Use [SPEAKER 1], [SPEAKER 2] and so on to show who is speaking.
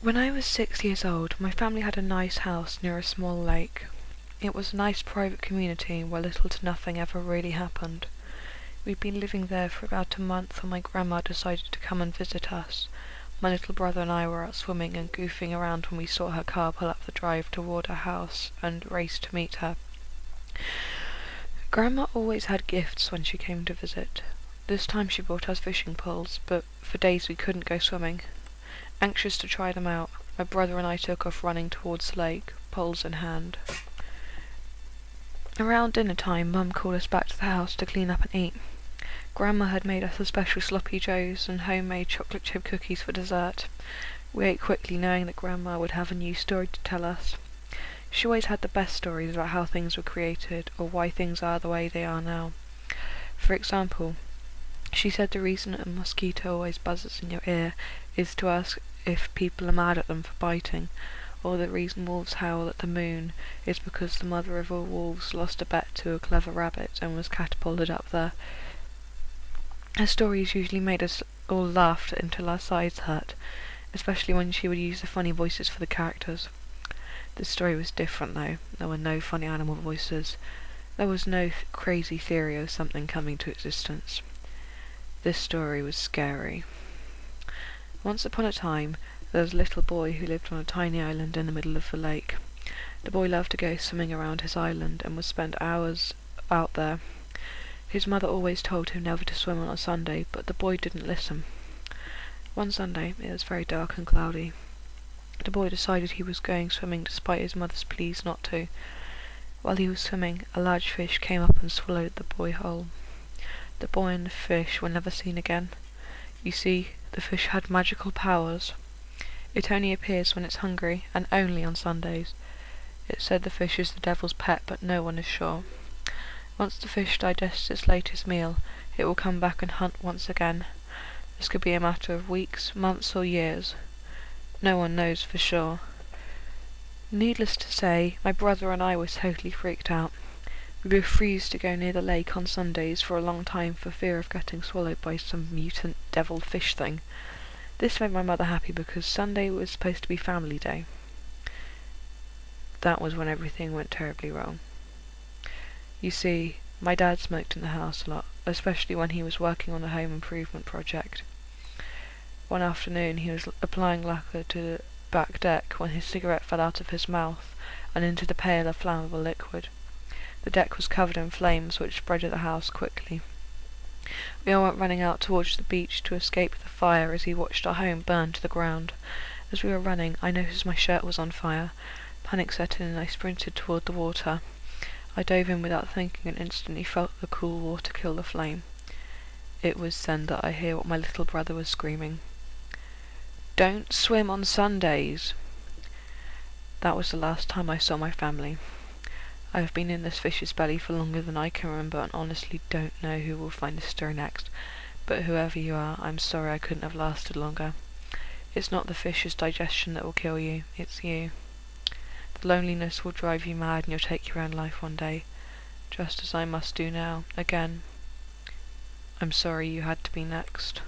[SPEAKER 1] When I was 6 years old, my family had a nice house near a small lake. It was a nice private community where little to nothing ever really happened. We'd been living there for about a month when my grandma decided to come and visit us. My little brother and I were out swimming and goofing around when we saw her car pull up the drive toward our house and raced to meet her. Grandma always had gifts when she came to visit. This time she brought us fishing poles, but for days we couldn't go swimming. Anxious to try them out, my brother and I took off running towards the lake, poles in hand. Around dinner time, Mum called us back to the house to clean up and eat. Grandma had made us a special sloppy joes and homemade chocolate chip cookies for dessert. We ate quickly, knowing that Grandma would have a new story to tell us. She always had the best stories about how things were created, or why things are the way they are now. For example, she said the reason a mosquito always buzzes in your ear is to ask if people are mad at them for biting, or the reason wolves howl at the moon is because the mother of all wolves lost a bet to a clever rabbit and was catapulted up there. Her stories usually made us all laugh until our sides hurt, especially when she would use the funny voices for the characters. This story was different though. There were no funny animal voices. There was no crazy theory of something coming to existence. This story was scary. Once upon a time, there was a little boy who lived on a tiny island in the middle of the lake. The boy loved to go swimming around his island and would spend hours out there. His mother always told him never to swim on a Sunday, but the boy didn't listen. One Sunday, it was very dark and cloudy. The boy decided he was going swimming despite his mother's pleas not to. While he was swimming, a large fish came up and swallowed the boy whole. The boy and the fish were never seen again. You see, the fish had magical powers. It only appears when it's hungry, and only on Sundays. It said the fish is the devil's pet, but no one is sure. Once the fish digests its latest meal, it will come back and hunt once again. This could be a matter of weeks, months, or years. No one knows for sure. Needless to say, my brother and I were totally freaked out. We refused to go near the lake on Sundays for a long time for fear of getting swallowed by some mutant devil fish thing. This made my mother happy because Sunday was supposed to be family day. That was when everything went terribly wrong. You see, my dad smoked in the house a lot, especially when he was working on a home improvement project. One afternoon he was applying lacquer to the back deck when his cigarette fell out of his mouth and into the pail of flammable liquid. The deck was covered in flames which spread to the house quickly. We all went running out towards the beach to escape the fire as he watched our home burn to the ground. As we were running, I noticed my shirt was on fire. Panic set in and I sprinted toward the water. I dove in without thinking and instantly felt the cool water kill the flame. It was then that I hear what my little brother was screaming. "Don't swim on Sundays!" That was the last time I saw my family. I have been in this fish's belly for longer than I can remember and honestly don't know who will find this story next, but whoever you are, I'm sorry I couldn't have lasted longer. It's not the fish's digestion that will kill you, it's you. The loneliness will drive you mad and you'll take your own life one day, just as I must do now, again. I'm sorry you had to be next.